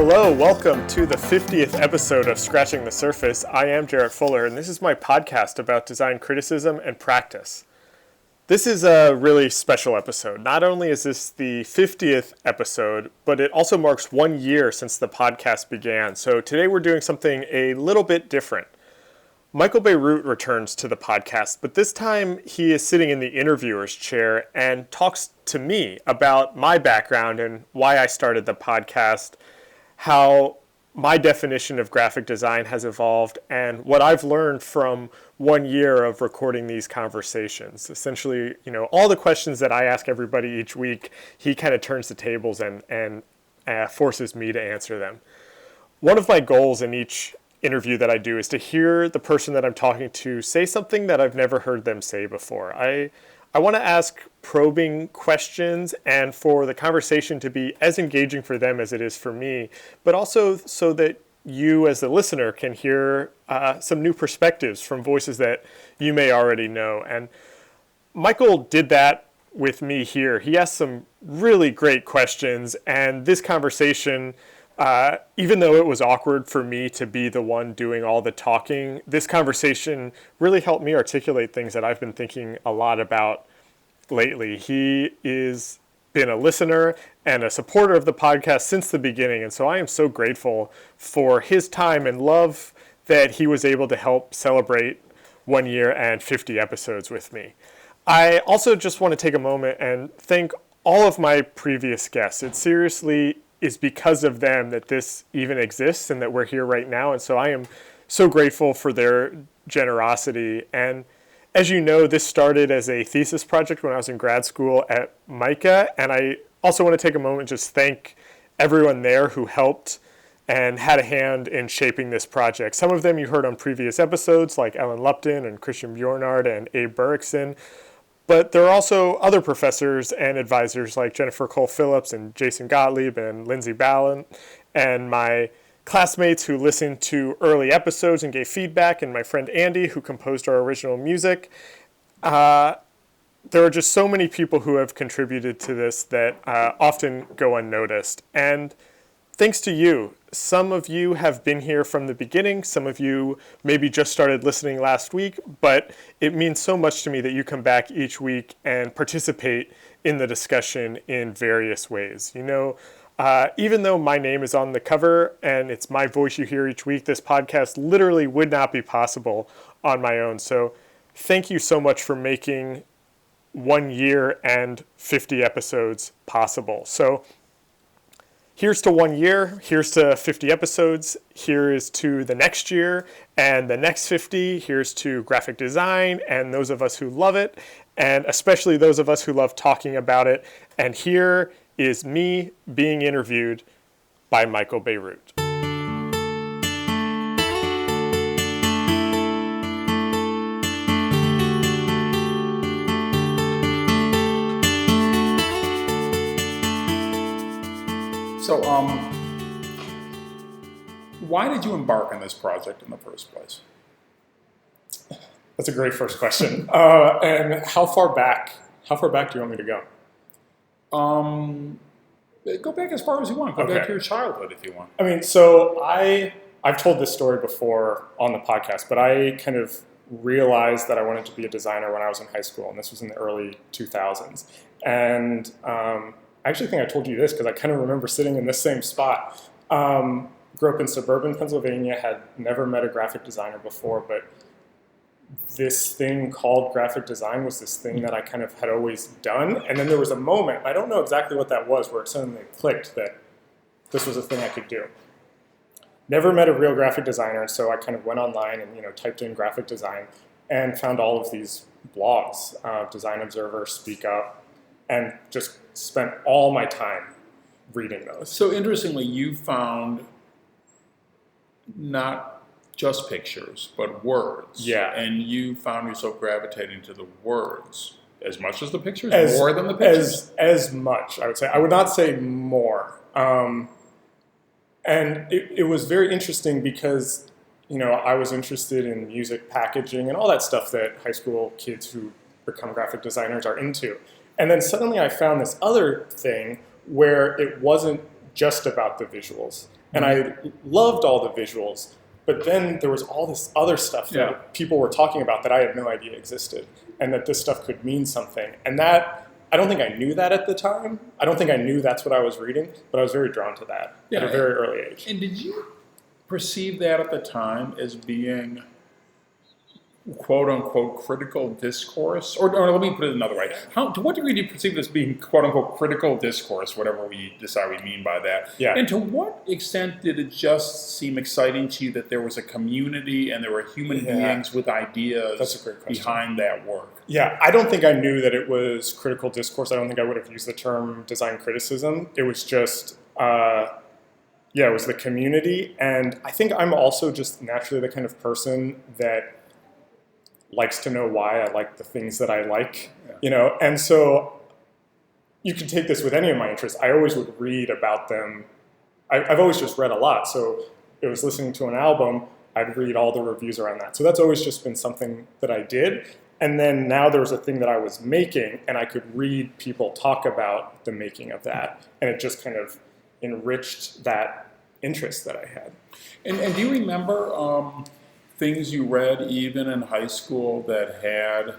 Hello, welcome to the 50th episode of Scratching the Surface. I am Jarrett Fuller, and this is my podcast about design criticism and practice. This is a really special episode. Not only is this the 50th episode, but it also marks 1 year since the podcast began. So today we're doing something a little bit different. Michael Bierut returns to the podcast, but this time he is sitting in the interviewer's chair and talks to me about my background and why I started the podcast, how my definition of graphic design has evolved, and what I've learned from 1 year of recording these conversations. Essentially, all the questions that I ask everybody each week, he kind of turns the tables and forces me to answer them. One of my goals in each interview that I do is to hear the person that I'm talking to say something that I've never heard them say before. I want to ask probing questions and for the conversation to be as engaging for them as it is for me, but also so that you as the listener can hear some new perspectives from voices that you may already know. And Michael did that with me here. He asked some really great questions, and this conversation, even though it was awkward for me to be the one doing all the talking, this conversation really helped me articulate things that I've been thinking a lot about lately. He is been a listener and a supporter of the podcast since the beginning, and so I am so grateful for his time and love that he was able to help celebrate 1 year and 50 episodes with me. I also just want to take a moment and thank all of my previous guests. It seriously is because of them that this even exists and that we're here right now. And so I am so grateful for their generosity. And as you know, this started as a thesis project when I was in grad school at MICA. And I also want to take a moment and just thank everyone there who helped and had a hand in shaping this project. Some of them you heard on previous episodes, like Ellen Lupton and Christian Bjornard and Abe Burrickson. But there are also other professors and advisors like Jennifer Cole Phillips and Jason Gottlieb and Lindsay Ballin, and my classmates who listened to early episodes and gave feedback, and my friend Andy who composed our original music. There are just so many people who have contributed to this that often go unnoticed. And thanks to you. Some of you have been here from the beginning. Some of you maybe just started listening last week, but it means so much to me that you come back each week and participate in the discussion in various ways. Even though my name is on the cover and it's my voice you hear each week, this podcast literally would not be possible on my own. So thank you so much for making 1 year and 50 episodes possible. So here's to 1 year, here's to 50 episodes, here is to the next year, and the next 50, here's to graphic design, and those of us who love it, and especially those of us who love talking about it. And here is me being interviewed by Michael Bierut. So, why did you embark on this project in the first place? That's a great first question. And how far back do you want me to go? Go back as far as you want. Go back to your childhood if you want. I mean, so I've told this story before on the podcast, but I kind of realized that I wanted to be a designer when I was in high school, and this was in the early 2000s. And I actually think I told you this because I kind of remember sitting in this same spot. Grew up in suburban Pennsylvania, had never met a graphic designer before, but this thing called graphic design was this thing that I kind of had always done. And then there was a moment, I don't know exactly what that was, where it suddenly clicked that this was a thing I could do. Never met a real graphic designer, so I kind of went online and typed in graphic design and found all of these blogs, Design Observer, Speak Up, and just spent all my time reading those. So interestingly, you found not just pictures, but words. Yeah. And you found yourself gravitating to the words as much as the pictures, more than the pictures? As much, I would say. I would not say more. And it was very interesting because, I was interested in music packaging and all that stuff that high school kids who become graphic designers are into. And then suddenly I found this other thing where it wasn't just about the visuals. and I loved all the visuals. But then there was all this other stuff that people were talking about that I had no idea existed, and that this stuff could mean something. And that, I don't think I knew that at the time. I don't think I knew that's what I was reading, but I was very drawn to that at a very early age. And did you perceive that at the time as being quote unquote critical discourse? Or let me put it another way. To what degree do you perceive this being quote unquote critical discourse, whatever we decide we mean by that? Yeah. And to what extent did it just seem exciting to you that there was a community and there were human beings with ideas behind that work? Yeah, I don't think I knew that it was critical discourse. I don't think I would have used the term design criticism. It was just, it was the community. And I think I'm also just naturally the kind of person that likes to know why I like the things that I like, and so you can take this with any of my interests. I always would read about them. I've always just read a lot, so it was listening to an album, I'd read all the reviews around that. So that's always just been something that I did. And then now there was a thing that I was making, and I could read people talk about the making of that, and it just kind of enriched that interest that I had. And do you remember things you read even in high school that had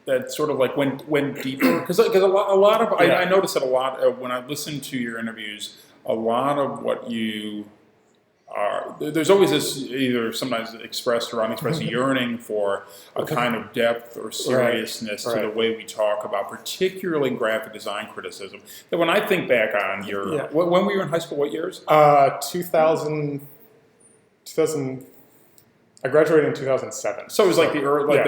that sort of like went deeper? Because a lot of I noticed that a lot when I listened to your interviews, a lot of what you are, there's always this either sometimes expressed or unexpressed yearning for a kind of depth or seriousness to the way we talk about particularly graphic design criticism. That when I think back on your when were you in high school, what years? 2000, I graduated in 2007. So it was like the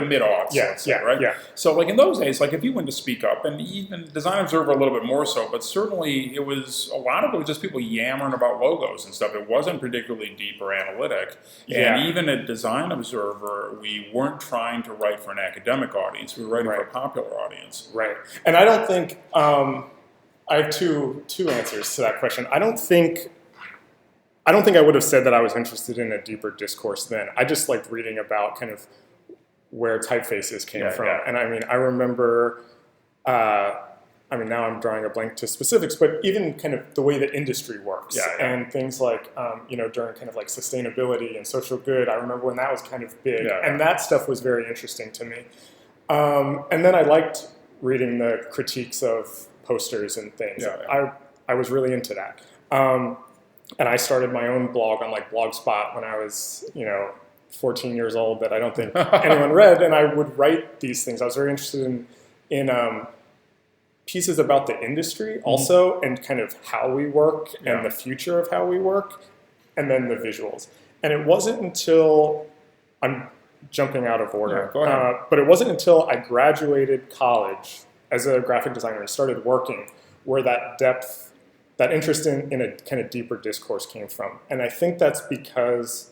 mid-aughts, right? Yeah. So like in those days, like if you went to speak up, and even Design Observer a little bit more so, but certainly it was, a lot of it was just people yammering about logos and stuff. It wasn't particularly deep or analytic. And even at Design Observer, we weren't trying to write for an academic audience. We were writing for a popular audience. Right. And I don't think, I have two answers to that question. I don't think I would have said that I was interested in a deeper discourse then. I just liked reading about kind of where typefaces came from. Yeah. And I mean, I remember, now I'm drawing a blank to specifics, but even kind of the way that industry works and things like, during kind of like sustainability and social good, I remember when that was kind of big. And that stuff was very interesting to me. And then I liked reading the critiques of posters and things. I was really into that. And I started my own blog on like Blogspot when I was, 14 years old that I don't think anyone read. And I would write these things. I was very interested in pieces about the industry also, and kind of how we work and the future of how we work, and then the visuals. And it wasn't until, I'm jumping out of order, go ahead. But it wasn't until I graduated college as a graphic designer and started working where that depth, that interest in a kind of deeper discourse came from. And I think that's because,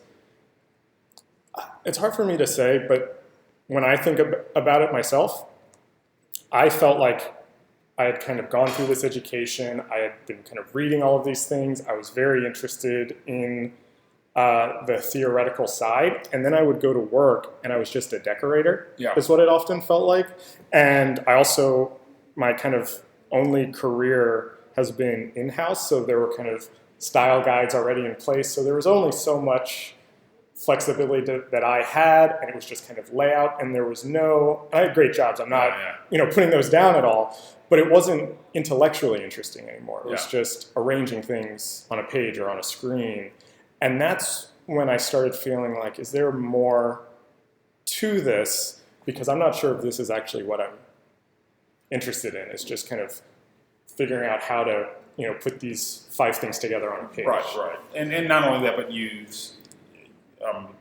it's hard for me to say, but when I think about it myself, I felt like I had kind of gone through this education. I had been kind of reading all of these things. I was very interested in the theoretical side. And then I would go to work and I was just a decorator, is what it often felt like. And I also, my kind of only career has been in-house, so there were kind of style guides already in place. So there was only so much flexibility that I had, and it was just kind of layout, and there was I had great jobs. I'm not, putting those down at all, but it wasn't intellectually interesting anymore. It was just arranging things on a page or on a screen. And that's when I started feeling like, is there more to this? Because I'm not sure if this is actually what I'm interested in. It's just kind of figuring out how to, put these 5 things together on a page. Right. And not only that, but use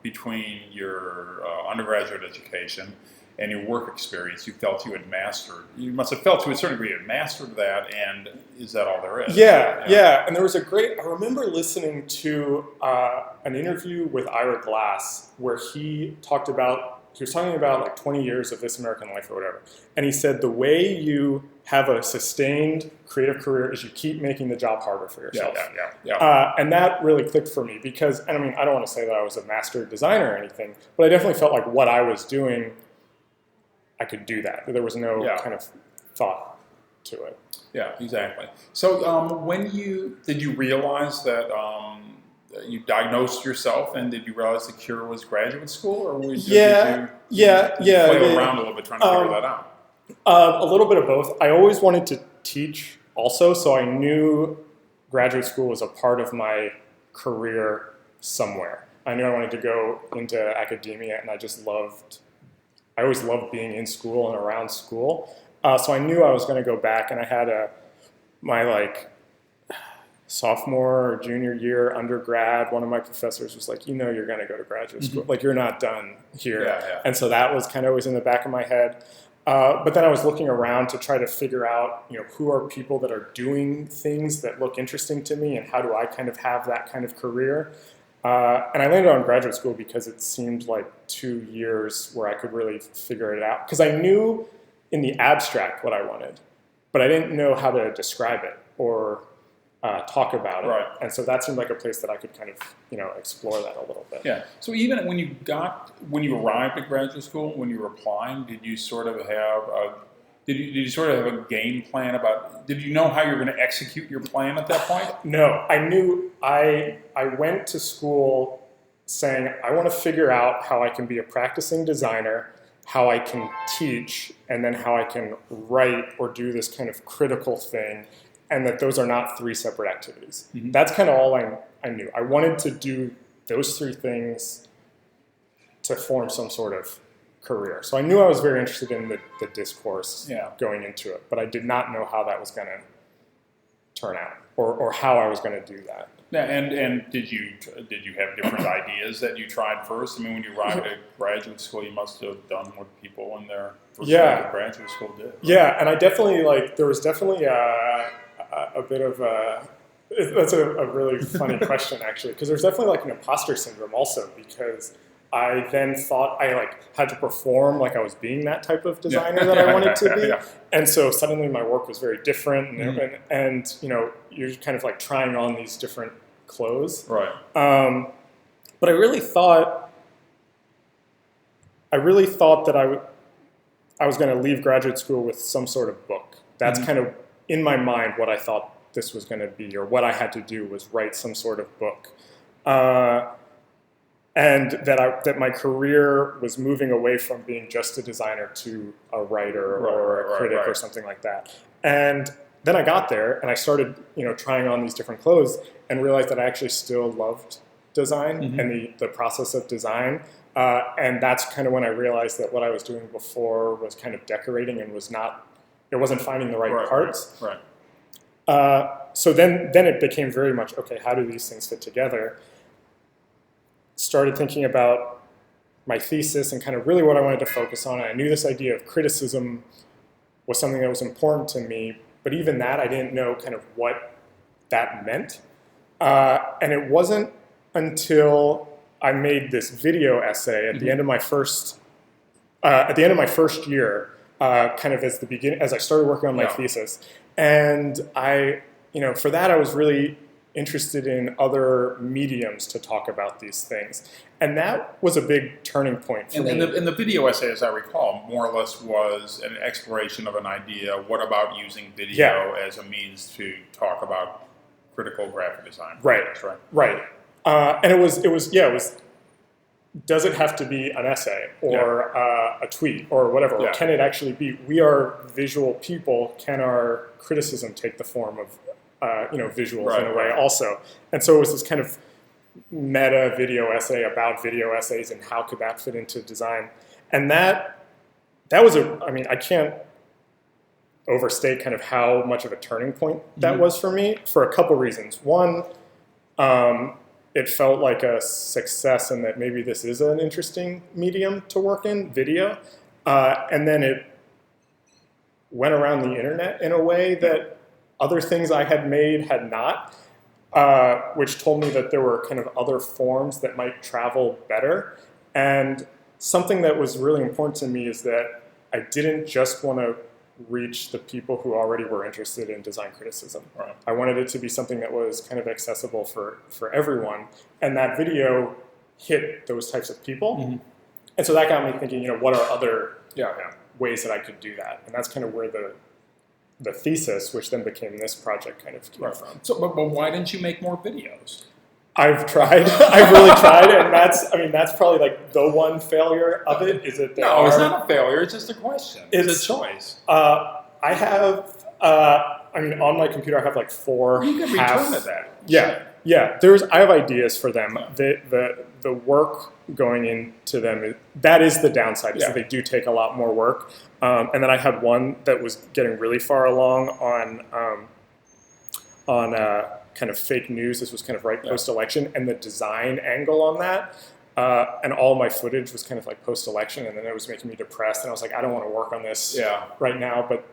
between your undergraduate education and your work experience, you felt you had mastered. You must have felt to a certain degree you had mastered that, and is that all there is? Yeah. And there was I remember listening to an interview with Ira Glass where he was talking about like 20 years of This American Life or whatever. And he said the way you have a sustained creative career is you keep making the job harder for yourself. And that really clicked for me because, I don't want to say that I was a master designer or anything, but I definitely felt like what I was doing, I could do that. There was no kind of thought. to it. Yeah, exactly. So did you realize that you diagnosed yourself, and did you realize the cure was graduate school, or did you flail around a little bit trying to figure that out? A little bit of both. I always wanted to teach also, so I knew graduate school was a part of my career somewhere. I knew I wanted to go into academia, and I always loved being in school and around school. So I knew I was going to go back, and I had my sophomore or junior year undergrad, one of my professors was like, you're going to go to graduate school. Like, you're not done here. Yeah. And so that was kind of always in the back of my head. But then I was looking around to try to figure out, who are people that are doing things that look interesting to me, and how do I kind of have that kind of career? And I landed on graduate school because it seemed like 2 years where I could really figure it out. Because I knew in the abstract what I wanted, but I didn't know how to describe it or talk about it. Right. And so that seemed like a place that I could kind of, explore that a little bit. Yeah. So even when you arrived at graduate school, when you were applying, did you sort of have a game plan about? Did you know how you were going to execute your plan at that point? No, I knew. I went to school saying I want to figure out how I can be a practicing designer, how I can teach, and then how I can write or do this kind of critical thing, and that those are not 3 separate activities. Mm-hmm. That's kind of all I knew. I wanted to do those 3 things to form some sort of career. So I knew I was very interested in the discourse going into it, but I did not know how that was going to turn out or how I was going to do that. Yeah, and did you have different ideas that you tried first? I mean, when you arrived at graduate school, you must have done what people in their first year of graduate school did. Yeah, and I definitely there was definitely a bit of that's a really funny question actually, because there's definitely an imposter syndrome also, because I then thought I had to perform like I was being that type of designer that I wanted to be. Yeah. And so suddenly my work was very different, and you're kind of trying on these different clothes. Right. But I really thought that I was going to leave graduate school with some sort of book. That's kind of in my mind what I thought this was going to be, or what I had to do was write some sort of book. And that my career was moving away from being just a designer to a writer or a critic or something like that. And then I got there and I started, trying on these different clothes and realized that I actually still loved design and the process of design. And that's kind of when I realized that what I was doing before was kind of decorating and it wasn't finding the right parts. Right. So then it became very much, okay, how do these things fit together? Started thinking about my thesis and kind of really what I wanted to focus on. And I knew this idea of criticism was something that was important to me, but even that I didn't know kind of what that meant. And it wasn't until I made this video essay at the end of my first year, kind of as I started working on my thesis. And for that I was really interested in other mediums to talk about these things. And that was a big turning point for me. And the video essay, as I recall, more or less was an exploration of an idea. What about using video as a means to talk about critical graphic design? Right. And it was does it have to be an essay or a tweet or whatever? Or can it actually be, we are visual people, can our criticism take the form of visuals in a way also? And so it was this kind of meta video essay about video essays and how could that fit into design. And that was I can't overstate kind of how much of a turning point that was for me for a couple reasons. One, it felt like a success in that maybe this is an interesting medium to work in, video. And then it went around the internet in a way that other things I had made had not, which told me that there were kind of other forms that might travel better. And something that was really important to me is that I didn't just want to reach the people who already were interested in design criticism. Right. I wanted it to be something that was kind of accessible for everyone. And that video hit those types of people. And so that got me thinking, what are other ways that I could do that? And that's kind of where the thesis, which then became this project kind of came from. So, but why didn't you make more videos? I've tried. I've really tried, and that's probably like the one failure of it. Is that it's not a failure. It's just a question. It's a choice. I have. On my computer, I have like 4. You can return to that. Yeah. I have ideas for them. The work going into them, that is the downside. Is that they do take a lot more work. And then I had one that was getting really far along on kind of fake news. This was kind of right post-election, and the design angle on that. And all my footage was kind of like post-election, and then it was making me depressed. And I was like, I don't want to work on this right now. But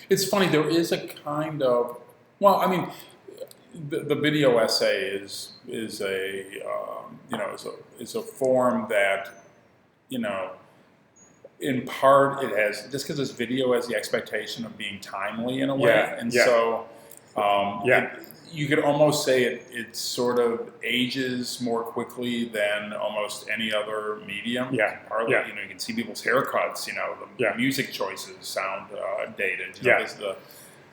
it's funny. There is a kind of the video essay is a form that, in part it has, just because this video has the expectation of being timely in a way, you could almost say it sort of ages more quickly than almost any other medium. You can see people's haircuts. The music choices sound dated.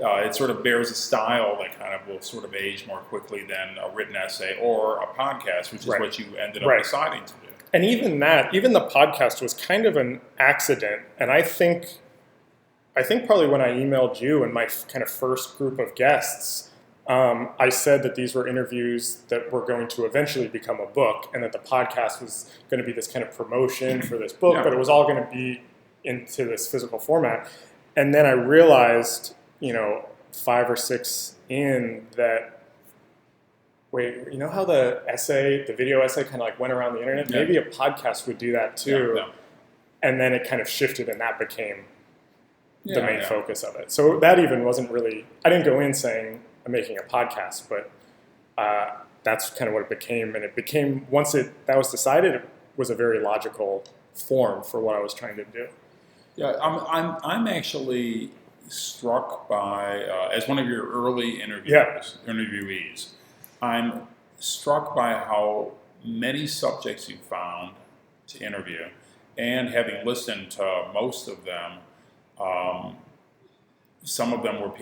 It sort of bears a style that kind of will sort of age more quickly than a written essay or a podcast, which is what you ended up deciding to do. And even the podcast was kind of an accident. And I think probably when I emailed you and my kind of first group of guests, I said that these were interviews that were going to eventually become a book, and that the podcast was going to be this kind of promotion for this book, but it was all going to be into this physical format. And then I realized, 5 or 6 in, that, wait, you know how the video essay kind of like went around the internet? Yeah. Maybe a podcast would do that too. Yeah. And then it kind of shifted, and that became the main focus of it. So that even wasn't really, I didn't go in saying I'm making a podcast, but that's kind of what it became. And it became, once that was decided, it was a very logical form for what I was trying to do. Yeah, I'm actually struck by, as one of your early interviewees, I'm struck by how many subjects you found to interview, and having listened to most of them, some of them were,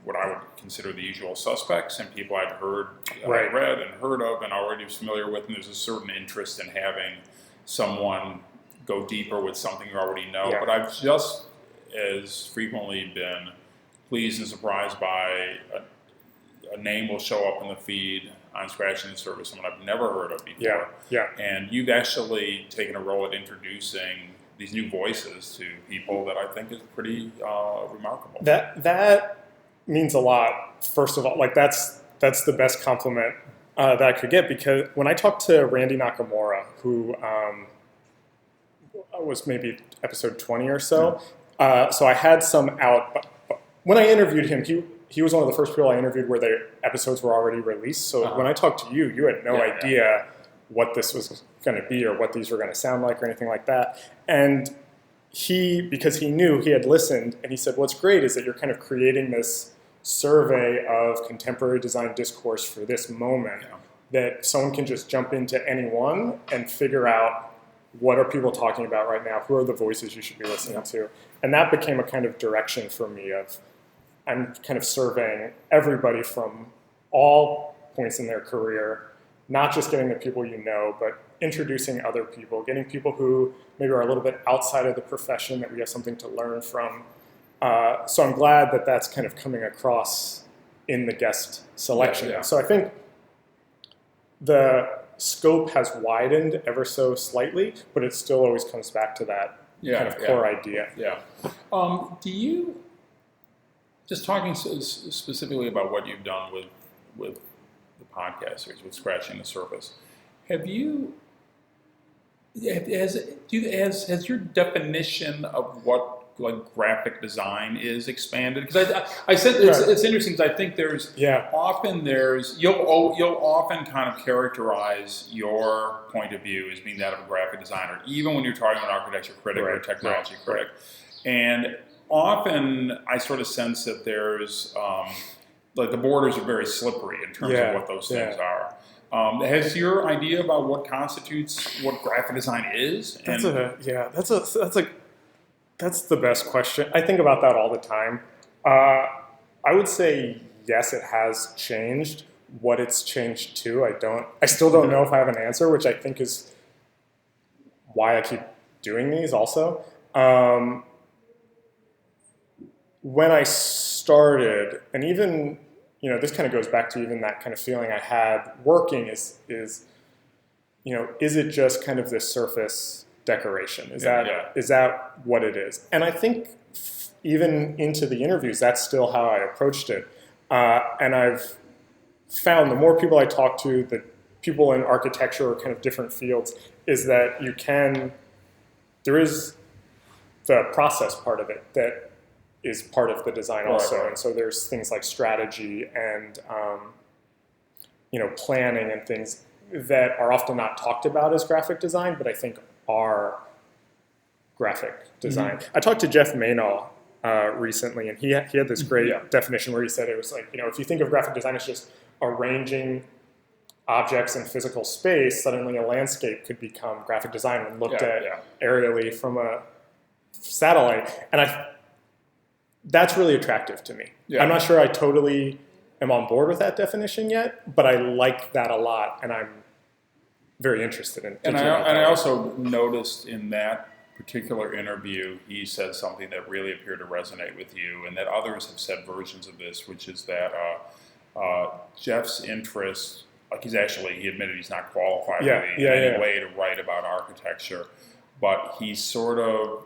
what I would consider the usual suspects, and people I'd heard, read and heard of and already was familiar with, and there's a certain interest in having someone go deeper with something you already know. Yeah. But I've just as frequently been pleased and surprised by a name will show up in the feed on Scratching the Surface, someone I've never heard of before. Yeah. And you've actually taken a role at introducing these new voices to people that I think is pretty remarkable. That means a lot. First of all, like that's the best compliment that I could get, because when I talked to Randy Nakamura, who was maybe episode 20 or so, so I had some out. But when I interviewed him, he was one of the first people I interviewed where their episodes were already released. So when I talked to you, you had no idea what this was going to be or what these were going to sound like or anything like that. And because he knew, he had listened, and he said, what's great is that you're kind of creating this survey of contemporary design discourse for this moment, that someone can just jump into any one and figure out what are people talking about right now, who are the voices you should be listening to. And that became a kind of direction for me of, I'm kind of surveying everybody from all points in their career, not just getting the people you know, but introducing other people, getting people who maybe are a little bit outside of the profession that we have something to learn from. So I'm glad that that's kind of coming across in the guest selection. Yeah. So I think the scope has widened ever so slightly, but it still always comes back to that kind of core idea. Yeah. Do you, just talking specifically about what you've done with the podcast series, with Scratching the Surface, has your definition of what like graphic design is expanded? Because I said it's interesting, because I think you'll often kind of characterize your point of view as being that of a graphic designer, even when you're talking about an architecture critic or a technology critic. And often I sort of sense that there's like the borders are very slippery in terms of what those things are. Has your idea about what constitutes what graphic design is? That's the best question. I think about that all the time. I would say yes, it has changed. What it's changed to, I still don't know if I have an answer, which I think is why I keep doing these also. When I started, and even, this kind of goes back to even that kind of feeling I had working is it just kind of this surface decoration? Is that what it is? And I think even into the interviews, that's still how I approached it. And I've found the more people I talk to, the people in architecture or kind of different fields, is that there is the process part of it that is part of the design also. Right. And so there's things like strategy and, planning and things that are often not talked about as graphic design, but I think are graphic design. Mm-hmm. I talked to Jeff Maynall recently, and he had this great definition where he said it was like, if you think of graphic design as just arranging objects in physical space, suddenly a landscape could become graphic design when looked at aerially from a satellite. And that's really attractive to me. Yeah. I'm not sure I totally am on board with that definition yet, but I like that a lot, and I'm very interested in thinking about that. And I also noticed in that particular interview, he said something that really appeared to resonate with you, and that others have said versions of this, which is that Jeff's interest, like he admitted he's not qualified in any way to write about architecture, but he sort of,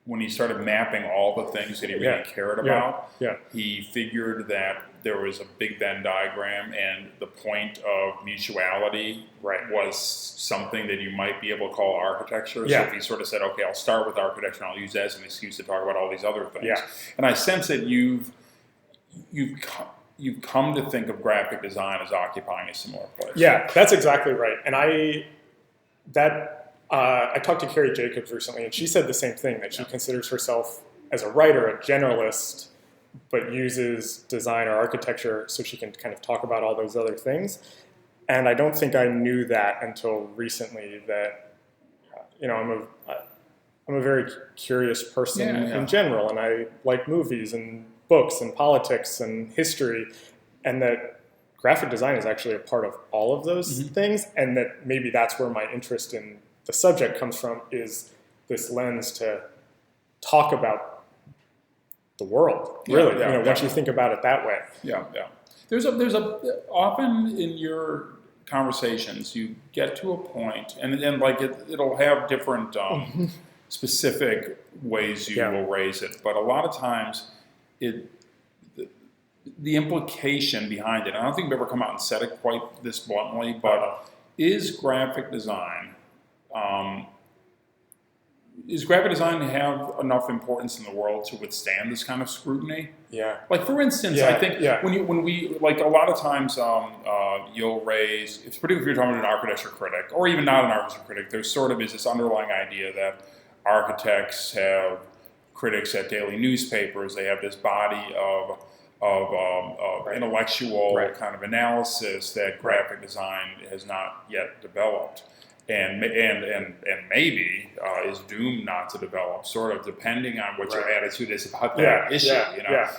when he started mapping all the things that he really cared about, he figured that there was a big Venn diagram, and the point of mutuality was something that you might be able to call architecture. So if he sort of said, okay, I'll start with architecture and I'll use that as an excuse to talk about all these other things. Yeah. And I sense that you've come to think of graphic design as occupying a similar place. Yeah, that's exactly right. And I talked to Carrie Jacobs recently, and she said the same thing, that she considers herself as a writer, a generalist, but uses design or architecture so she can kind of talk about all those other things. And I don't think I knew that until recently, that, I'm a very curious person in general, and I like movies and books and politics and history, and that graphic design is actually a part of all of those things, and that maybe that's where my interest in the subject comes from, is this lens to talk about the world, really. Once you think about it that way. Yeah. There's often in your conversations you get to a point, and then like it'll have different specific ways you will raise it, but a lot of times the implication behind it, I don't think we've ever come out and said it quite this bluntly, but is graphic design to have enough importance in the world to withstand this kind of scrutiny? Yeah. Like, for instance, I think when we like, a lot of times you'll raise, particularly if you're talking to an architecture critic, or even not an architecture critic, there sort of is this underlying idea that architects have critics at daily newspapers. They have this body of intellectual kind of analysis that graphic design has not yet developed. And maybe is doomed not to develop, sort of depending on what your attitude is about that issue.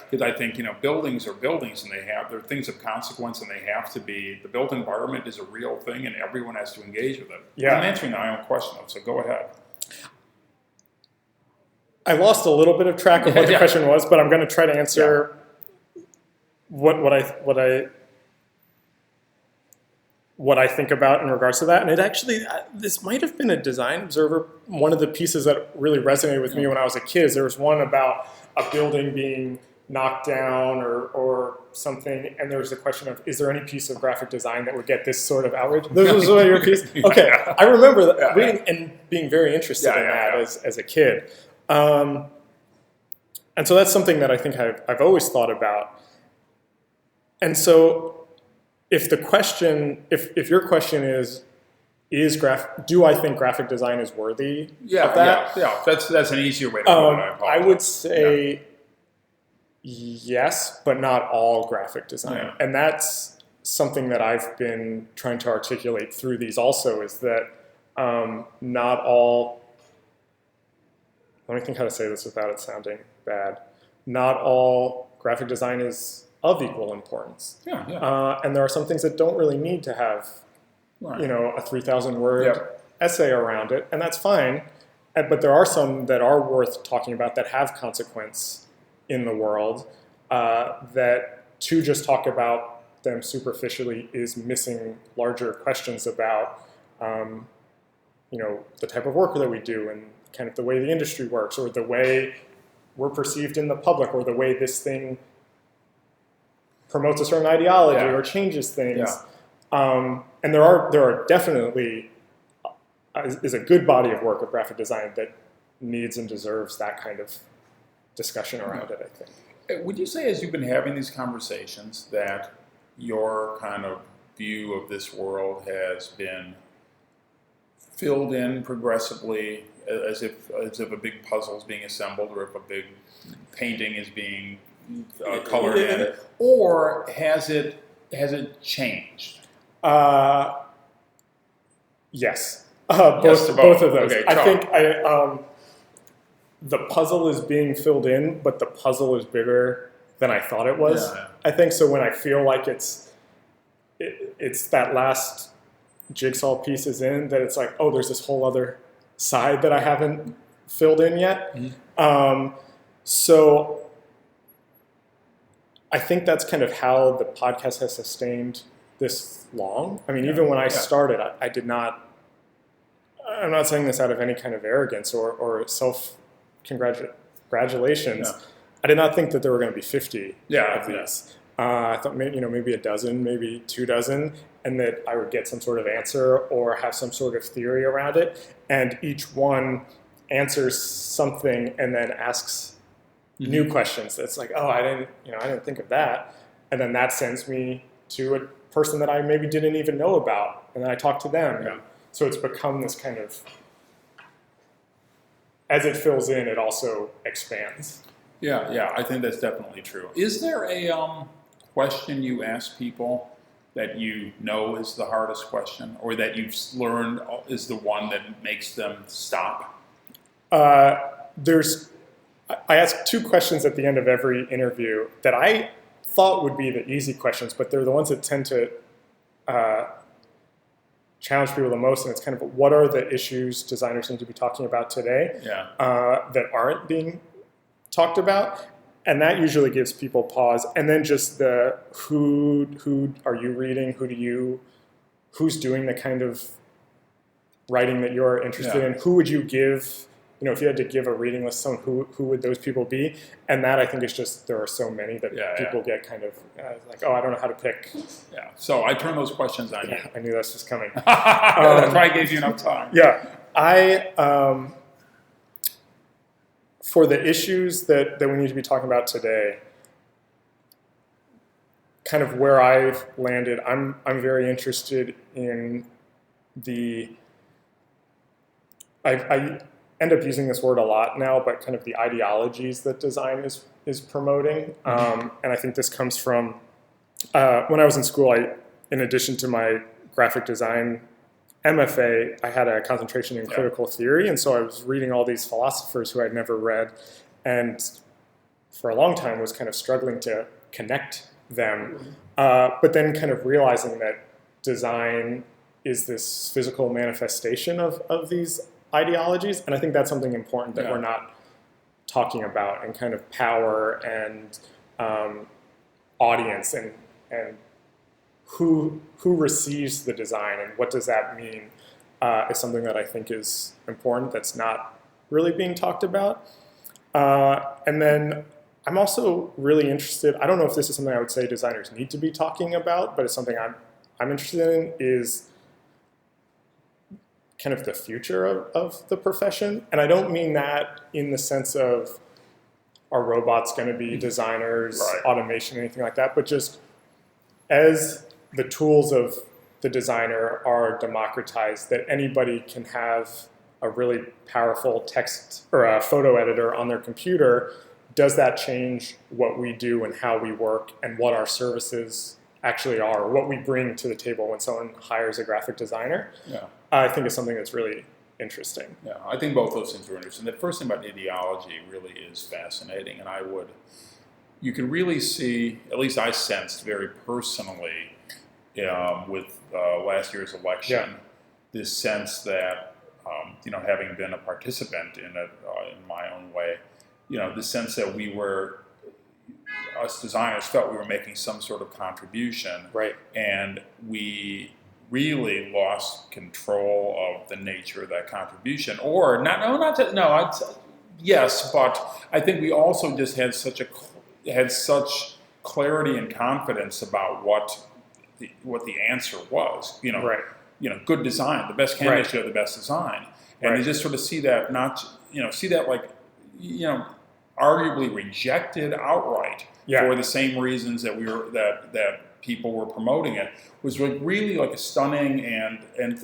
Because I think buildings are buildings, and they're things of consequence, and they have to be. The built environment is a real thing, and everyone has to engage with it. Yeah. I'm answering my own question, though, so go ahead. I lost a little bit of track of what the question was, but I'm going to try to answer what I think about in regards to that. And it actually, this might have been a Design Observer. One of the pieces that really resonated with me when I was a kid, there was one about a building being knocked down or something, and there was a question of, is there any piece of graphic design that would get this sort of outrage? This was one of your pieces? Okay, I remember that, reading and being very interested in that as a kid. And so that's something that I think I've always thought about. And so if your question is do I think graphic design is worthy of that? Yeah. That's an easier way to put it. I would say yes, but not all graphic design. Yeah. And that's something that I've been trying to articulate through these also, is that not all, let me think how to say this without it sounding bad. Not all graphic design is of equal importance. Yeah. And there are some things that don't really need to have, Right. a 3,000 word Yep. essay around it, and that's fine. But there are some that are worth talking about that have consequence in the world, that to just talk about them superficially is missing larger questions about, the type of work that we do and kind of the way the industry works, or the way we're perceived in the public, or the way this thing promotes a certain ideology or changes things. And there are definitely is a good body of work of graphic design that needs and deserves that kind of discussion around it, I think. Would you say, as you've been having these conversations, that your kind of view of this world has been filled in progressively, as if a big puzzle is being assembled, or if a big painting is being colored in, or has it changed? Yes. Yes, both of those. Okay, I think the puzzle is being filled in, but the puzzle is bigger than I thought it was. Yeah. I think so. When I feel like it's that last jigsaw piece is in, that it's like, oh, there's this whole other side that I haven't filled in yet. So I think that's kind of how the podcast has sustained this long. I mean, even when I started, I did not. I'm not saying this out of any kind of arrogance or self-congratulations. Yeah. I did not think that there were going to be 50 of Yeah. these. I thought maybe a dozen, maybe 2 dozen, and that I would get some sort of answer or have some sort of theory around it. And each one answers something and then asks new questions. That's like, oh, I didn't think of that. And then that sends me to a person that I maybe didn't even know about. And then I talk to them. Yeah. So it's become this kind of, as it fills in, it also expands. Yeah, I think that's definitely true. Is there a question you ask people that you know is the hardest question, or that you've learned is the one that makes them stop? I ask 2 questions at the end of every interview that I thought would be the easy questions, but they're the ones that tend to challenge people the most. And it's kind of, what are the issues designers need to be talking about today that aren't being talked about? And that usually gives people pause. And then just the who are you reading? Who's doing the kind of writing that you're interested in? Who would you give? If you had to give a reading list, someone, who would those people be? And that, I think, is just, there are so many that people get kind of like, oh, I don't know how to pick. Yeah. So I turn those questions on you. I knew that's just coming. That's why I gave you enough time. Yeah. For the issues that we need to be talking about today, kind of where I've landed, I'm very interested in I end up using this word a lot now, but kind of the ideologies that design is promoting. And I think this comes from when I was in school, in addition to my graphic design MFA, I had a concentration in critical theory, and so I was reading all these philosophers who I'd never read, and for a long time was kind of struggling to connect them, but then kind of realizing that design is this physical manifestation of these ideologies, and I think that's something important that we're not talking about, and kind of power and audience and who receives the design and what does that mean is something that I think is important that's not really being talked about. And then I'm also really interested, I don't know if this is something I would say designers need to be talking about, but it's something I'm interested in, is kind of the future of the profession. And I don't mean that in the sense of, are robots going to be designers, automation, anything like that, but just as the tools of the designer are democratized, that anybody can have a really powerful text or a photo editor on their computer, does that change what we do and how we work and what our services actually are, what we bring to the table when someone hires a graphic designer? I think it's something that's really interesting. Yeah, I think both those things are interesting. The first thing about ideology really is fascinating, and I would you can really see, at least I sensed very personally, with last year's election, this sense that, having been a participant in it in my own way, the sense that us designers felt we were making some sort of contribution, right? And we really lost control of the nature of that contribution, or yes, but I think we also just had such clarity and confidence about what the answer was. Right. Good design, the best candidates should have the best design, and you just sort of see that arguably rejected outright for the same reasons that that people were promoting it, was really like a stunning and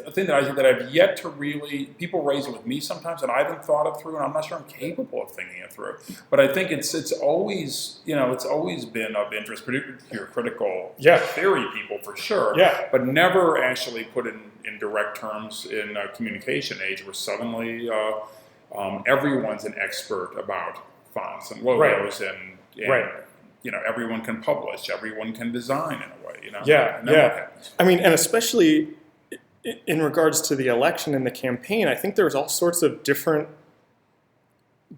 a thing that I've yet to really, people raise it with me sometimes and I haven't thought it through, and I'm not sure I'm capable of thinking it through. But I think it's always been of interest, particularly to your critical theory people for sure, but never actually put in direct terms in a communication age where suddenly everyone's an expert about fonts and logos and everyone can publish, everyone can design in a way, I mean, and especially in regards to the election and the campaign, I think there's all sorts of different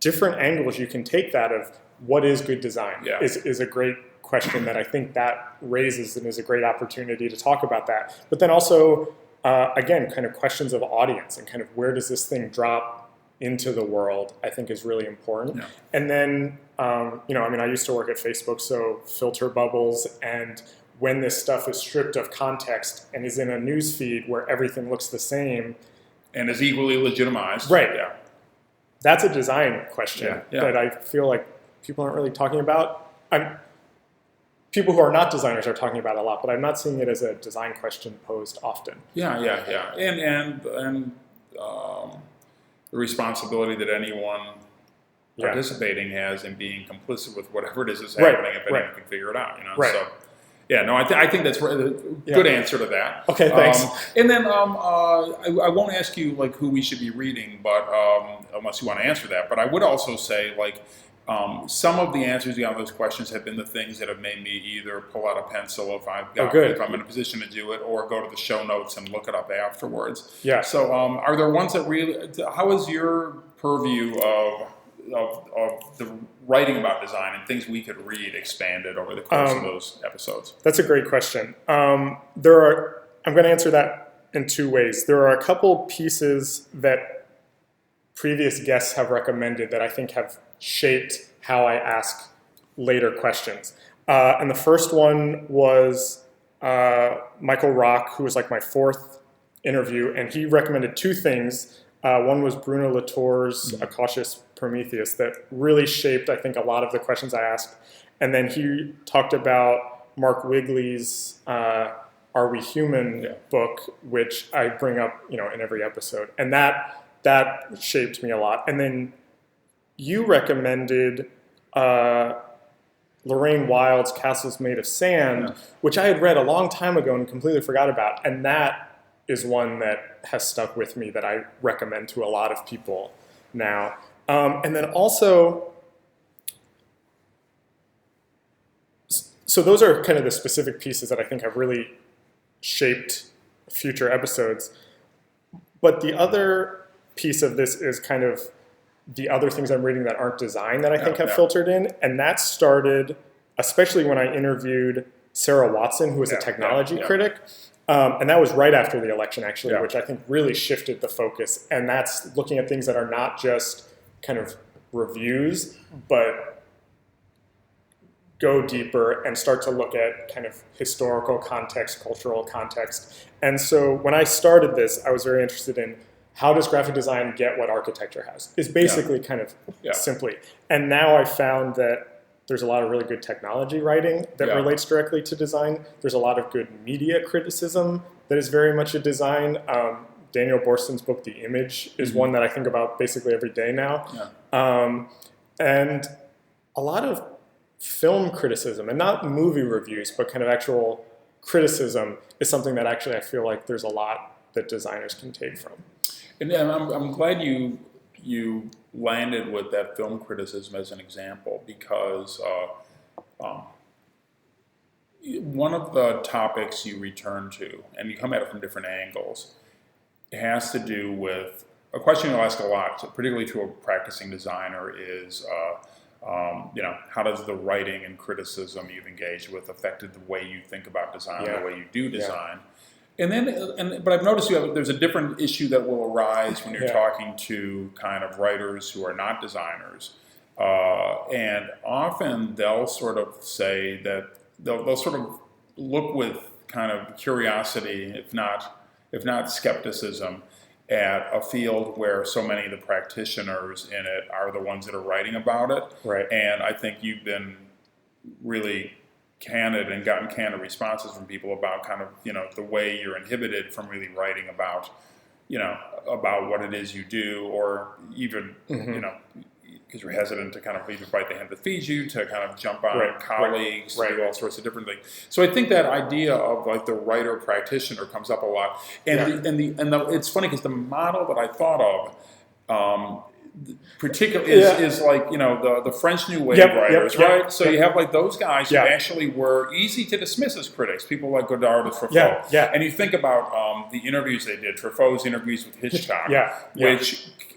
angles you can take that of what is good design is a great question that I think that raises and is a great opportunity to talk about that. But then also, again, kind of questions of audience and kind of where does this thing drop into the world, I think is really important. Yeah. And then, I used to work at Facebook, so filter bubbles, and when this stuff is stripped of context and is in a news feed where everything looks the same. And is equally legitimized. Right. Yeah. That's a design question that I feel like people aren't really talking about. People who are not designers are talking about it a lot, but I'm not seeing it as a design question posed often. Yeah. And the responsibility that anyone participating has in being complicit with whatever it is happening, if anyone can figure it out, So, I think that's a good answer to that. Okay, thanks. And then I won't ask you who we should be reading, but unless you want to answer that. But I would also say some of the answers to those questions have been the things that have made me either pull out a pencil if I'm in a position to do it, or go to the show notes and look it up afterwards. Yeah. So are there ones that really? How is your purview of the writing about design and things we could read expanded over the course of those episodes? That's a great question. I'm going to answer that in two ways. There are a couple pieces that previous guests have recommended that I think have shaped how I ask later questions. And the first one was Michael Rock, who was my fourth interview, and he recommended two things. One was Bruno Latour's A Cautious Prometheus that really shaped, I think, a lot of the questions I asked. And then he talked about Mark Wigley's Are We Human book, which I bring up in every episode. And that shaped me a lot. And then you recommended Lorraine Wild's Castles Made of Sand, which I had read a long time ago and completely forgot about. And that is one that has stuck with me that I recommend to a lot of people now. And then also, so those are kind of the specific pieces that I think have really shaped future episodes. But the other piece of this is kind of the other things I'm reading that aren't design that I think have filtered in. And that started, especially when I interviewed Sarah Watson, who was a technology critic. And that was right after the election, actually, which I think really shifted the focus. And that's looking at things that are not just kind of reviews, but go deeper and start to look at kind of historical context, cultural context. And so when I started this, I was very interested in how does graphic design get what architecture has, is basically kind of simply. And now I found that there's a lot of really good technology writing that relates directly to design. There's a lot of good media criticism that is very much a design. Daniel Borston's book, The Image, is one that I think about basically every day now. And a lot of film criticism, and not movie reviews, but kind of actual criticism is something that actually I feel like there's a lot that designers can take from. And I'm glad you landed with that film criticism as an example, because one of the topics you return to, and you come at it from different angles, has to do with a question you'll ask a lot, particularly to a practicing designer, is how does the writing and criticism you've engaged with affected the way you think about design, the way you do design? But I've noticed there's a different issue that will arise when you're talking to kind of writers who are not designers, and often they'll sort of say that they'll sort of look with kind of curiosity, if not skepticism, at a field where so many of the practitioners in it are the ones that are writing about it. Right. And I think you've been really candid and gotten candid responses from people about kind of, the way you're inhibited from really writing about, about what it is you do, or even, because you're hesitant to kind of even bite the hand that feeds you, to kind of jump on colleagues, do all sorts of different things. So I think that idea of like the writer practitioner comes up a lot, and it's funny because the model that I thought of, particularly is like the French New Wave writers, right? So you have like those guys who actually were easy to dismiss as critics, people like Godard or Truffaut. And you think about the interviews they did, Truffaut's interviews with Hitchcock,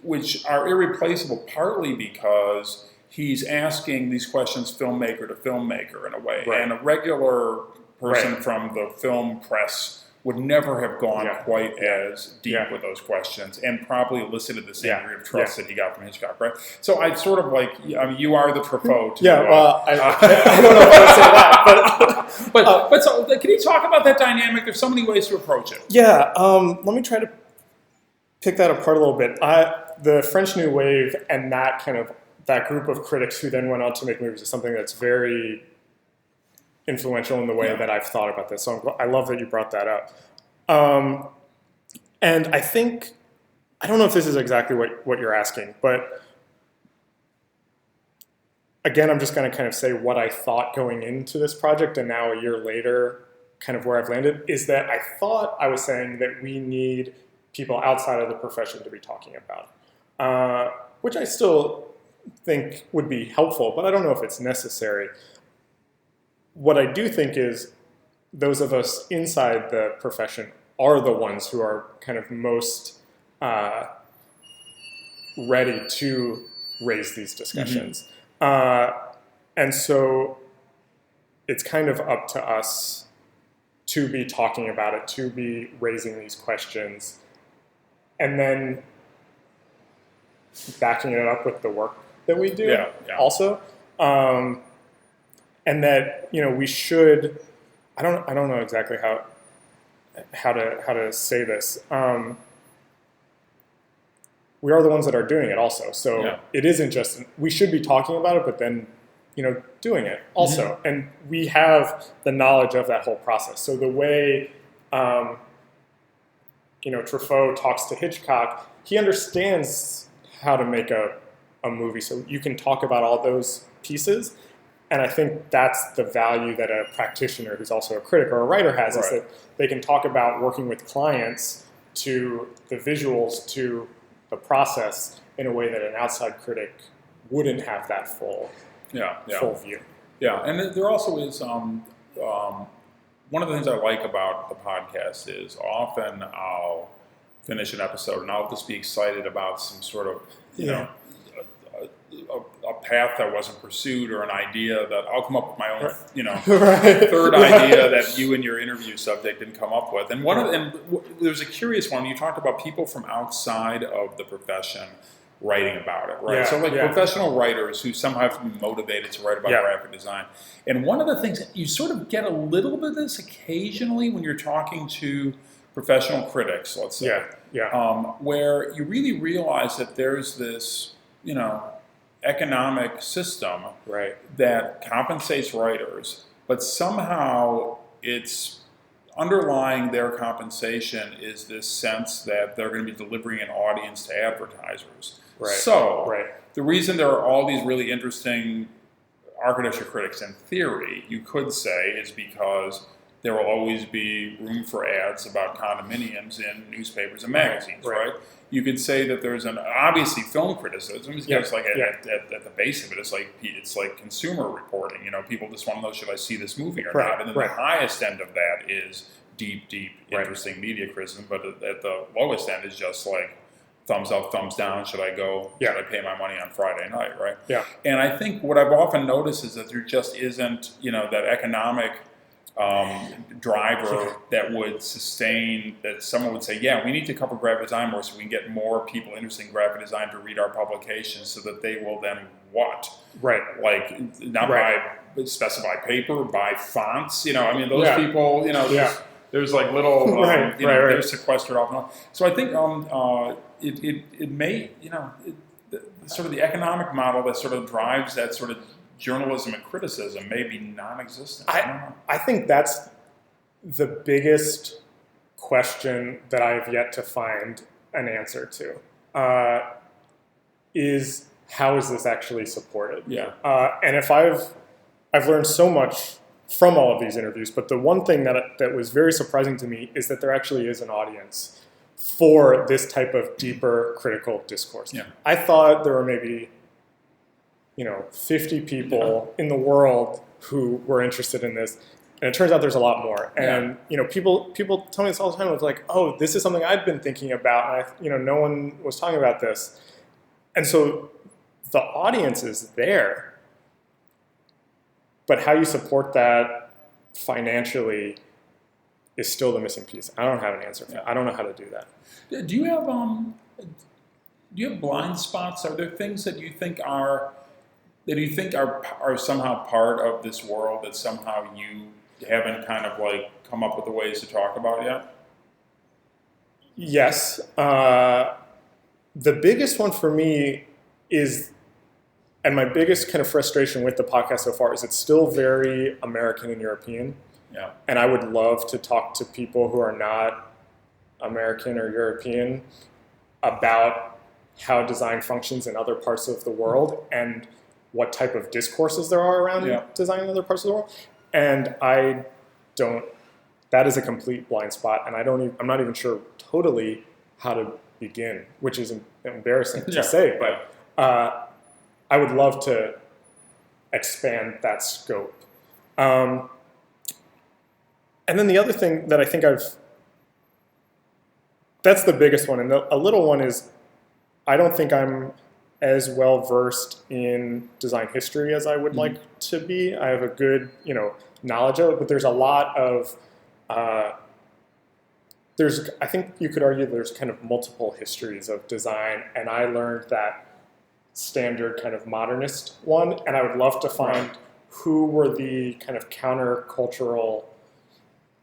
which are irreplaceable, partly because he's asking these questions filmmaker to filmmaker in a way, and a regular person from the film press would never have gone quite as deep with those questions, and probably elicited the same degree of trust that he got from Hitchcock, right? So I sort of like, you are the Truffaut. Well, I don't know if I would say that, but so can you talk about that dynamic? There's so many ways to approach it. Let me try to pick that apart a little bit. The French New Wave and that group of critics who then went on to make movies is something that's very influential in the way that I've thought about this. So I love that you brought that up. And I think, I don't know if this is exactly what you're asking, but again, I'm just going to kind of say what I thought going into this project, and now a year later, kind of where I've landed, is that I thought I was saying that we need people outside of the profession to be talking about it, which I still think would be helpful, but I don't know if it's necessary. What I do think is those of us inside the profession are the ones who are kind of most ready to raise these discussions. And so it's kind of up to us to be talking about it, to be raising these questions, and then backing it up with the work that we do also. And that we should. I don't know exactly how to say this. We are the ones that are doing it also. So it isn't just we should be talking about it, but then doing it also. And we have the knowledge of that whole process. So the way Truffaut talks to Hitchcock, he understands how to make a movie. So you can talk about all those pieces. And I think that's the value that a practitioner who's also a critic or a writer has, is that they can talk about working with clients to the visuals, to the process, in a way that an outside critic wouldn't have that full view. Yeah, and there also is one of the things I like about the podcast is often I'll finish an episode and I'll just be excited about some sort of, a path that wasn't pursued, or an idea that I'll come up with my own, third idea that you and your interview subject didn't come up with. And there's a curious one. You talked about people from outside of the profession writing about it, right? So professional writers who somehow have to be motivated to write about graphic design. And one of the things that you sort of get a little bit of this occasionally when you're talking to professional critics, let's say, where you really realize that there's this, economic system that compensates writers, but somehow it's underlying their compensation is this sense that they're going to be delivering an audience to advertisers. The reason there are all these really interesting architecture critics in theory, you could say, is because there will always be room for ads about condominiums in newspapers and magazines, right? You could say that there's obviously film criticism, because at the base of it, it's like consumer reporting. People just want to know, should I see this movie or not? And then the highest end of that is deep, interesting media criticism, but at the lowest end is just like thumbs up, thumbs down. Should I go? Should I pay my money on Friday night? Right? Yeah. And I think what I've often noticed is that there just isn't, that economic driver that would sustain, that someone would say, yeah, we need to cover graphic design more so we can get more people interested in graphic design to read our publications, so that they will then what? Right. Like, not buy specified paper, buy fonts, those people, there's like little, they're sequestered off. So I think it may, sort of the economic model that sort of drives that sort of journalism and criticism may be non-existent. I think that's the biggest question that I have yet to find an answer to, is how is this actually supported? Yeah. And if I've learned so much from all of these interviews, but the one thing that was very surprising to me is that there actually is an audience for this type of deeper critical discourse. Yeah. I thought there were maybe 50 people in the world who were interested in this, and it turns out there's a lot more. And people tell me this all the time. It's like, oh, this is something I've been thinking about, and no one was talking about this. And so the audience is there, but how you support that financially is still the missing piece. I don't have an answer for that. I don't know how to do that. Do you have blind spots? Are there things that you think are somehow part of this world that somehow you haven't kind of like come up with the ways to talk about yet? Yes. The biggest one for me is, and my biggest kind of frustration with the podcast so far, is it's still very American and European. Yeah. And I would love to talk to people who are not American or European about how design functions in other parts of the world and what type of discourses there are around design in other parts of the world. And that is a complete blind spot, and I'm not even sure totally how to begin, which is embarrassing to say, but I would love to expand that scope. And then the other thing that I think that's the biggest one, and a little one is, I don't think I'm as well versed in design history as I would like to be. I have a good, knowledge of it, but there's a lot of, I think you could argue there's kind of multiple histories of design, and I learned that standard kind of modernist one, and I would love to find who were the kind of countercultural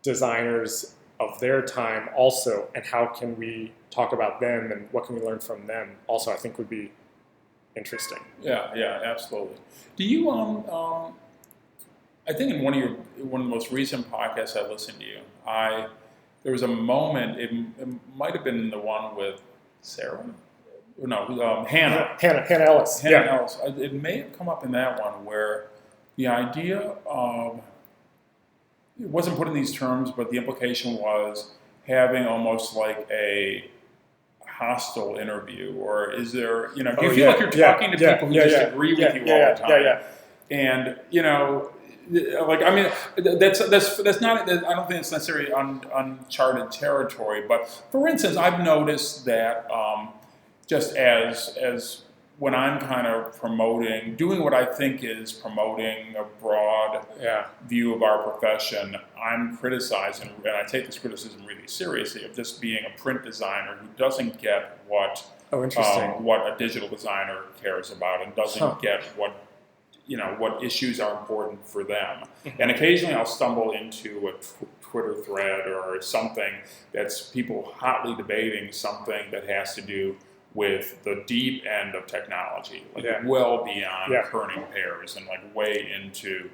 designers of their time also, and how can we talk about them and what can we learn from them also, I think would be interesting. Yeah, absolutely. Do you I think in one of the most recent podcasts I listened to you, there was a moment, it might have been the one with Sarah. No, Hannah. Hannah Ellis. Hannah Ellis. It may have come up in that one where the idea of, it wasn't put in these terms, but the implication was having almost like a hostile interview, or is there, do you feel like you're talking to people who just agree with you all the time? And, that's not, I don't think it's necessarily uncharted territory, but for instance, I've noticed that just as when I'm kind of doing what I think is promoting a broad view of our profession, I'm criticizing, and I take this criticism really seriously, of just being a print designer who doesn't get what a digital designer cares about, and doesn't get what issues are important for them. And occasionally I'll stumble into a Twitter thread or something that's people hotly debating something that has to do with the deep end of technology, well beyond kerning pairs, and like way into,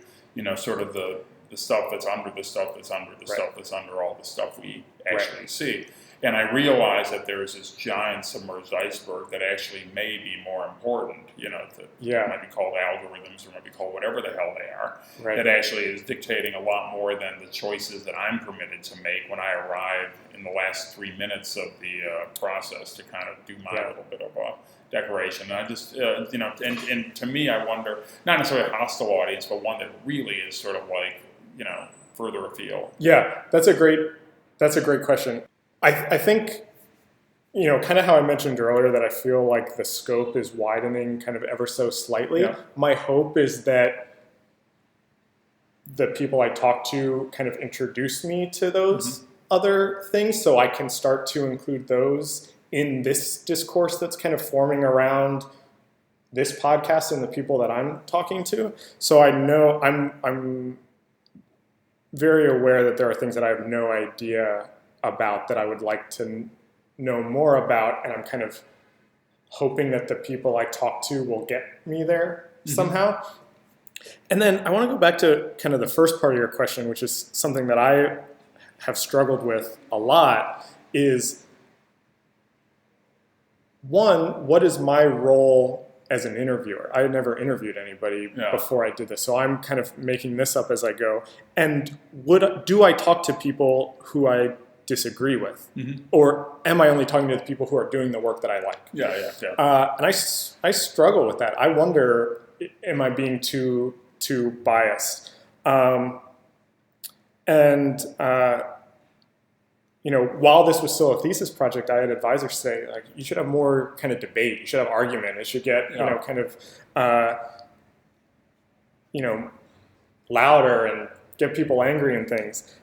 sort of the stuff that's under the stuff that's under the stuff that's under all the stuff we actually see. And I realize that there's this giant submerged iceberg that actually may be more important, that might be called algorithms or might be called whatever the hell they are, that actually is dictating a lot more than the choices that I'm permitted to make when I arrive in the last 3 minutes of the process to kind of do my little bit of a decoration. And I just, and to me, I wonder, not necessarily a hostile audience, but one that really is sort of like, further afield. Yeah, that's a great question. I think, kind of how I mentioned earlier that I feel like the scope is widening kind of ever so slightly. Yeah. My hope is that the people I talk to kind of introduce me to those other things so I can start to include those in this discourse that's kind of forming around this podcast and the people that I'm talking to. So I know I'm very aware that there are things that I have no idea about that I would like to know more about, and I'm kind of hoping that the people I talk to will get me there somehow. And then I want to go back to kind of the first part of your question, which is something that I have struggled with a lot, is one, what is my role as an interviewer? I had never interviewed anybody before I did this, so I'm kind of making this up as I go. And do I talk to people who I disagree with, or am I only talking to the people who are doing the work that I like? And I struggle with that. I wonder, am I being too biased? While this was still a thesis project, I had advisors say, like, you should have more kind of debate. You should have argument. It should get, louder and get people angry and things.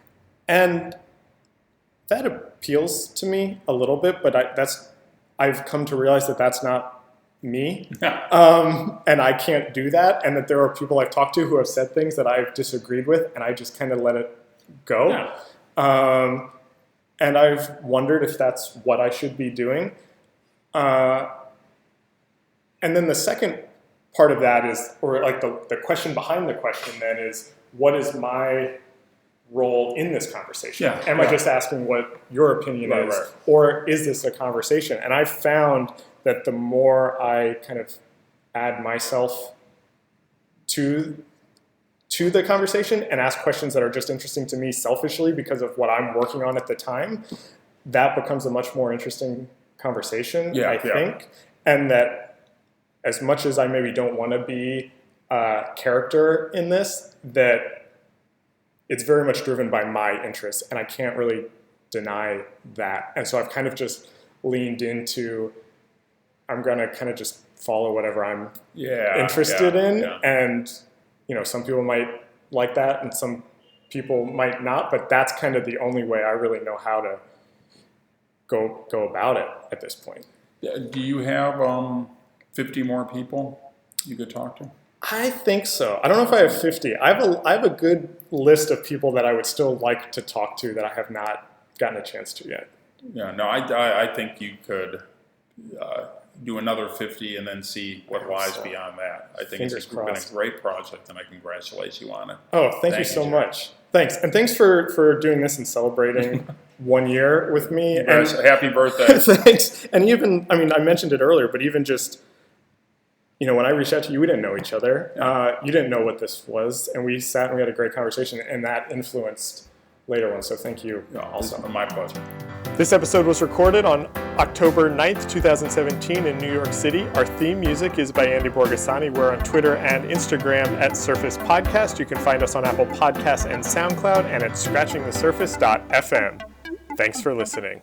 And that appeals to me a little bit, but I've come to realize that that's not me. And I can't do that. And that there are people I've talked to who have said things that I've disagreed with, and I just kind of let it go. And I've wondered if that's what I should be doing. And then the second part of that is, or like the question behind the question then is, what is my role in this conversation? Am I just asking what your opinion is, or is this a conversation? And I've found that the more I kind of add myself to the conversation and ask questions that are just interesting to me selfishly because of what I'm working on at the time, that becomes a much more interesting conversation, I think. And that as much as I maybe don't want to be a character in this, that it's very much driven by my interests, and I can't really deny that. And so I've kind of just leaned into, I'm going to kind of just follow whatever I'm interested in. And some people might like that and some people might not, but that's kind of the only way I really know how to go about it at this point. Do you have 50 more people you could talk to? I think so. I don't know if I have 50. I have a good list of people that I would still like to talk to that I have not gotten a chance to yet. Yeah, no, I think you could do another 50 and then see what lies beyond that. I think it's been a great project, and I congratulate you on it. Oh, thank you so much. Thanks. And thanks for doing this and celebrating 1 year with me. And happy birthday. Thanks. And even, I mentioned it earlier, but even just, when I reached out to you, we didn't know each other. You didn't know what this was. And we sat and we had a great conversation, and that influenced later ones. So thank you also. My pleasure. This episode was recorded on October 9th, 2017 in New York City. Our theme music is by Andy Borgasani. We're on Twitter and Instagram at Surface Podcast. You can find us on Apple Podcasts and SoundCloud and at scratchingthesurface.fm. Thanks for listening.